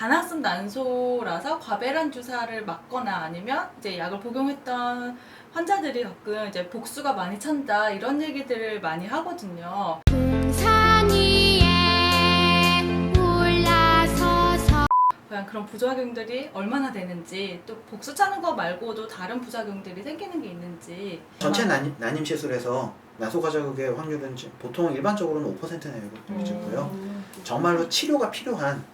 다나슨 난소라서 과배란 주사를 맞거나 아니면 이제 약을 복용했던 환자들이 가끔 이제 복수가 많이 찬다 이런 얘기들을 많이 하거든요. 산 위에 올라서서 과연 그런 부작용들이 얼마나 되는지, 또 복수 차는 거 말고도 다른 부작용들이 생기는 게 있는지. 전체 난임 시술에서 난소가 자극의 확률은 보통 일반적으로는 5% 내외로 보여지고요. 정말로 치료가 필요한,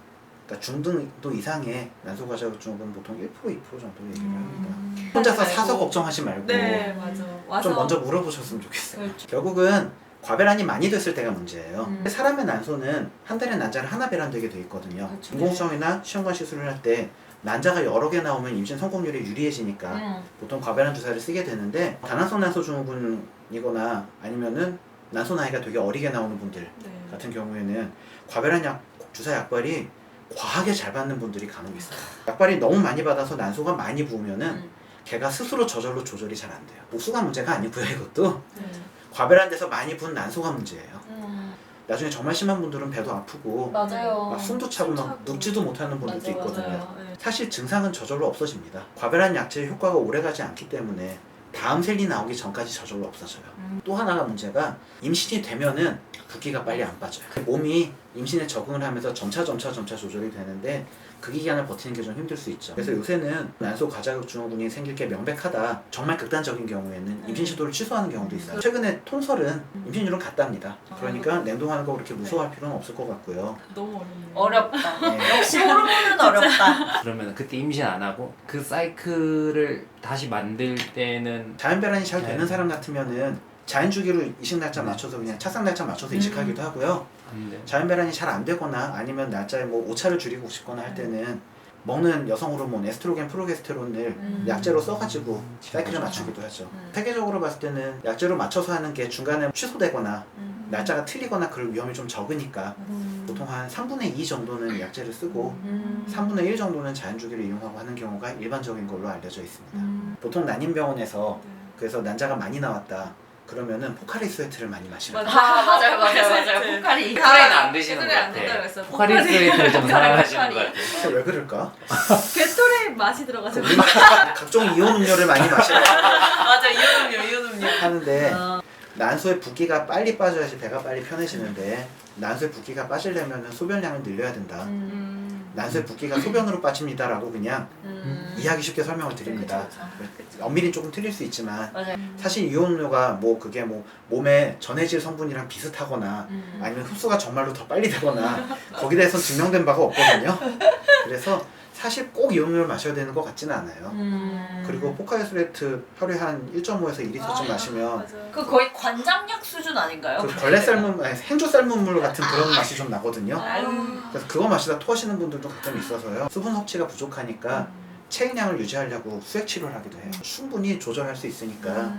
그러니까 중등도 이상의 난소가 자극 증후군 보통 1% 2% 정도 얘기를 합니다. 혼자서 사서 걱정하지 말고 네, 맞아. 와서 좀 먼저 물어보셨으면 좋겠어요. 그렇죠. 결국은 과배란이 많이 됐을 때가 문제예요. 사람의 난소는 한 달에 난자를 하나 배란되게 돼 있거든요. 그렇죠. 인공수정이나 시험관 시술을 할 때 난자가 여러 개 나오면 임신 성공률이 유리해지니까 보통 과배란 주사를 쓰게 되는데, 다나성 난소 증후군이거나 아니면은 난소 나이가 되게 어리게 나오는 분들 네. 같은 경우에는 과배란 주사 약발이 과하게 잘 받는 분들이 간혹 있어요. 약발이 너무 많이 받아서 난소가 많이 부으면은 걔가 스스로 저절로 조절이 잘 안 돼요. 복수가 문제가 아니고요. 이것도 네. 과배란 데서 많이 분 난소가 문제예요. 나중에 정말 심한 분들은 배도 아프고 맞아요. 막 숨도 차고 막 눕지도 못하는 분들도 맞아요, 있거든요. 맞아요. 네. 사실 증상은 저절로 없어집니다. 과배란 약제의 효과가 오래가지 않기 때문에 다음 셀이 나오기 전까지 저절로 없어져요. 또 하나가 문제가, 임신이 되면은 붓기가 빨리 안 빠져요. 몸이 임신에 적응을 하면서 점차 조절이 되는데 그 기간을 버티는 게 좀 힘들 수 있죠. 그래서 요새는 난소 과자극 증후군이 생길 게 명백하다, 정말 극단적인 경우에는 임신 시도를 취소하는 경우도 있어요. 최근에 톤설은 임신율은 같답니다. 그러니까 냉동하는 거 그렇게 무서워할 필요는 없을 것 같고요. 너무 어렵네요. 어렵다. 네. 역시 호르몬은 어렵다. 그러면 그때 임신 안 하고 그 사이클을 다시 만들 때는 자연배란이 잘 되는 사람 같으면은 자연주기로 이식 날짜 맞춰서 그냥 착상 날짜 맞춰서 이식하기도 하고요. 안 돼. 자연배란이 잘 안 되거나 아니면 날짜에 뭐 오차를 줄이고 싶거나 할 때는 먹는 여성 호르몬 에스트로겐, 프로게스테론을 약제로 써가지고 사이클을 맞추기도 하죠. 세계적으로 봤을 때는 약제로 맞춰서 하는 게 중간에 취소되거나 날짜가 틀리거나 그럴 위험이 좀 적으니까 보통 한 3분의 2 정도는 약제를 쓰고 3분의 1 정도는 자연주기를 이용하고 하는 경우가 일반적인 걸로 알려져 있습니다. 보통 난임병원에서 그래서 난자가 많이 나왔다 그러면은 포카리 스웨트를 많이 마시라고. 맞아요. 네. 포카리. 포카리는 안 드시는 것 포카리 안 같아. 된다고 했어요. 포카리 스웨트를 좀 사랑하시는 것 같아. 왜 그럴까? 게토레이 맛이 들어가지고. 각종 이온 음료를 많이 마시라고 맞아, 이온 음료. 하는데, 난소의 붓기가 빨리 빠져야지 배가 빨리 편해지는데 난소의 붓기가 빠지려면 소변량을 늘려야 된다. 난소의 붓기가 소변으로 빠집니다라고 그냥 이해하기 쉽게 설명을 드립니다. 엄밀히 조금 틀릴 수 있지만 맞아요. 사실 이온음료가 뭐 그게 뭐 몸에 전해질 성분이랑 비슷하거나 아니면 흡수가 정말로 더 빨리 되거나 거기에 대해서는 증명된 바가 없거든요. 그래서 사실 꼭 이온음료를 마셔야 되는 것 같지는 않아요. 그리고 포카리 스웨트 하루에 한 1.5에서 2리터쯤 마시면 맞아. 그 거의 관장약 수준 아닌가요? 그 걸레 삶은 아니, 행주 삶은 물 같은 그런 맛이 좀 나거든요. 그래서 그거 마시다 토하시는 분들도 가끔 있어서요. 수분 섭취가 부족하니까 체액량을 유지하려고 수액 치료를 하기도 해요. 충분히 조절할 수 있으니까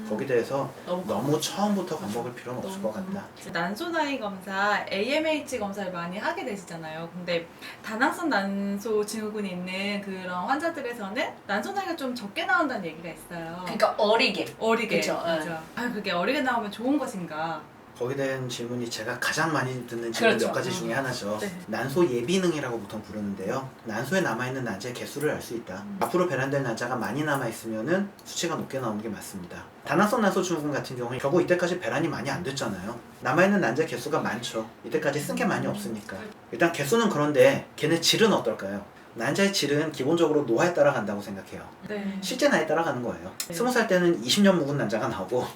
거기에 대해서 너무 처음부터 겁먹을 필요는 없을 것 같다. 난소 나이 검사, AMH 검사를 많이 하게 되시잖아요. 근데 다나성 난소 증후군이 있는 그런 환자들에서는 난소 나이가 좀 적게 나온다는 얘기가 있어요. 그러니까 어리게. 어리게. 그쵸, 맞아. 아, 그게 어리게 나오면 좋은 것인가? 거기에 대한 질문이 제가 가장 많이 듣는 질문 그렇죠. 몇 가지 중에 하나죠. 네. 난소 예비능이라고 보통 부르는데요. 난소에 남아있는 난자의 개수를 알 수 있다. 앞으로 배란될 난자가 많이 남아있으면 수치가 높게 나오는 게 맞습니다. 다나성 난소 증후군 같은 경우에 결국 이때까지 배란이 많이 안 됐잖아요. 남아있는 난자 개수가 많죠. 이때까지 쓴 게 많이 없으니까. 일단 개수는 그런데 걔네 질은 어떨까요? 난자의 질은 기본적으로 노화에 따라 간다고 생각해요. 네. 실제 나이에 따라 가는 거예요. 네. 20살 때는 20년 묵은 난자가 나오고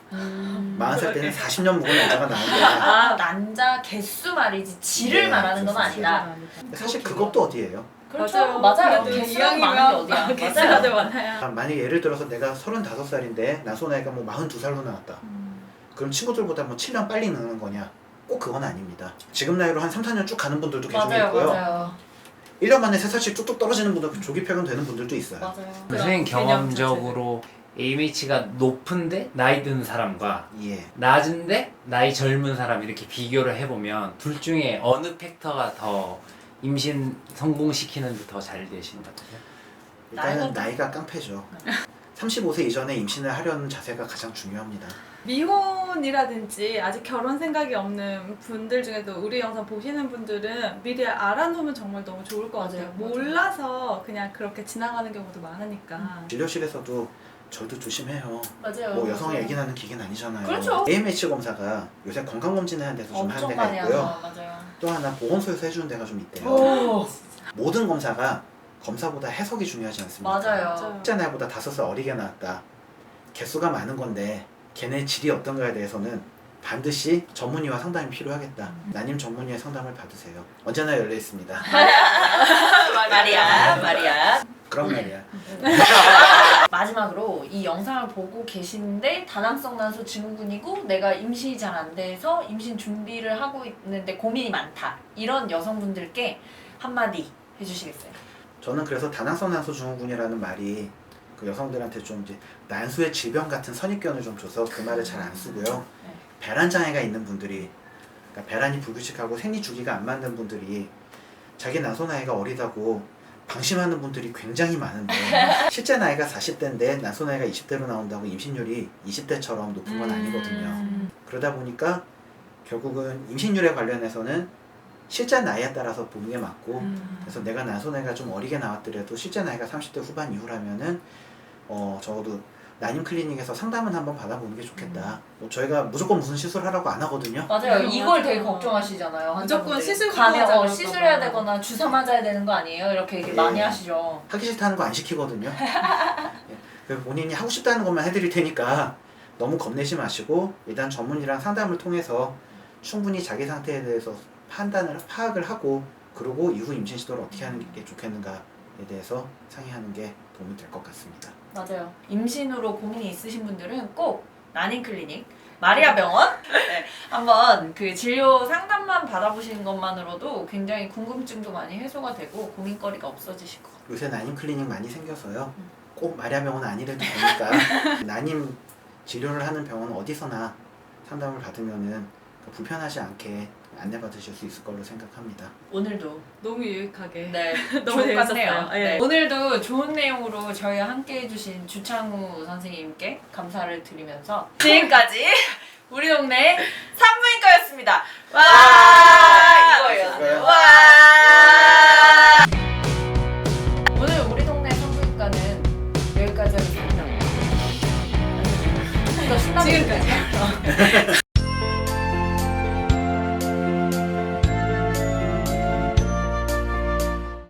40살 때는 40년 묵은 난자가 나오는데 아, 난자 개수 말이지 질을 네, 말하는 건 그렇습니다. 아니다. 사실 그것도 어디예요? 그렇죠. 맞아요. 그래도 개수가 많은 게 어디야. 개수가 더 맞아요. 많아요. 만약에 예를 들어서 내가 35살인데 난소 나이가 뭐 42살로 나왔다. 그럼 친구들보다 뭐 7년 빨리 늙는 거냐? 꼭 그건 아닙니다. 지금 나이로 한 3, 4년 쭉 가는 분들도 계속 맞아요. 있고요. 맞아요. 1년 만에 3살씩 뚝뚝 떨어지는 분들, 조기 폐렴되는 분들도 있어요. 맞아요. 선생님 개념 경험적으로 AMH가 높은데 나이 든 사람과 예. 낮은데 나이 젊은 사람 이렇게 비교를 해보면 둘 중에 어느 팩터가 더 임신 성공시키는 데 더 잘 되시는 것 같아요? 일단은 나이가 깡패죠. 35세 이전에 임신을 하려는 자세가 가장 중요합니다. 미혼 신혼이라든지 아직 결혼 생각이 없는 분들 중에도 우리 영상 보시는 분들은 미리 알아놓으면 정말 너무 좋을 것 같아요. 맞아요. 몰라서 그냥 그렇게 지나가는 경우도 많으니까. 진료실에서도 저도 조심해요. 맞아요. 뭐 여성이 얘기하는 기계는 아니잖아요. 그렇죠. AMH 검사가 요새 건강검진을 하는 데서 좀 하는 엄청 데가 많이 있고요. 하죠. 맞아요. 또 하나 보건소에서 해주는 데가 좀 있대요. 오, 모든 검사가 검사보다 해석이 중요하지 않습니까? 맞아요. 실제 나이보다 5살 어리게 나왔다. 개수가 많은 건데 걔네 질이 어떤가에 대해서는 반드시 전문의와 상담이 필요하겠다. 난임 전문의의 상담을 받으세요. 언제나 열려 있습니다. 말이야. 그런 말이야. 마지막으로 이 영상을 보고 계시는데 다낭성 난소 증후군이고 내가 임신이 잘 안 돼서 임신 준비를 하고 있는데 고민이 많다. 이런 여성분들께 한마디 해주시겠어요? 저는 그래서 다낭성 난소 증후군이라는 말이 그 여성들한테 좀 이제 난소의 질병 같은 선입견을 좀 줘서 그 말을 잘 안 쓰고요. 네. 배란 장애가 있는 분들이, 그러니까 배란이 불규칙하고 생리 주기가 안 맞는 분들이 자기 난소 나이가 어리다고 방심하는 분들이 굉장히 많은데 실제 나이가 40대인데 난소 나이가 20대로 나온다고 임신율이 20대처럼 높은 건 아니거든요. 그러다 보니까 결국은 임신율에 관련해서는 실제 나이에 따라서 보는 게 맞고, 그래서 내가 난소 나이가 좀 어리게 나왔더라도 실제 나이가 30대 후반 이후라면은 적어도 난임 클리닉에서 상담은 한번 받아보는 게 좋겠다. 뭐 저희가 무조건 무슨 시술 하라고 안 하거든요. 맞아요. 이걸 맞아. 되게 걱정하시잖아요. 무조건 환자분들이. 시술부터 가면 하자고 시술해야 그럴까 봐. 되거나 주사 맞아야 되는 거 아니에요? 이렇게 얘기 예. 많이 하시죠. 하기 싫다는 거 안 시키거든요. 예. 그래서 본인이 하고 싶다는 것만 해드릴 테니까 너무 겁내지 마시고 일단 전문의랑 상담을 통해서 충분히 자기 상태에 대해서 파악을 하고, 그리고 이후 임신 시도를 어떻게 하는 게 좋겠는가에 대해서 상의하는 게 도움이 될 것 같습니다. 맞아요. 임신으로 고민이 있으신 분들은 꼭 난임 클리닉 마리아 병원 네, 한번 그 진료 상담만 받아보시는 것만으로도 굉장히 궁금증도 많이 해소가 되고 고민거리가 없어지실 것 같아요. 요새 난임 클리닉 많이 생겨서요. 꼭 마리아 병원 아니래도 되니까 난임 치료를 하는 병원 어디서나 상담을 받으면은 불편하지 않게 안내받으실 수 있을 걸로 생각합니다. 오늘도 너무 유익하게. 네 너무 좋을 것 재밌었어요. 같네요. 예. 네. 오늘도 좋은 내용으로 저희와 함께 해주신 주창우 선생님께 감사를 드리면서 지금까지 우리 동네 산부인과였습니다. 와 이거예요. 이거요? 와 오늘 우리 동네 산부인과는 여기까지 하겠습니다. 이거 신나는 지금까지.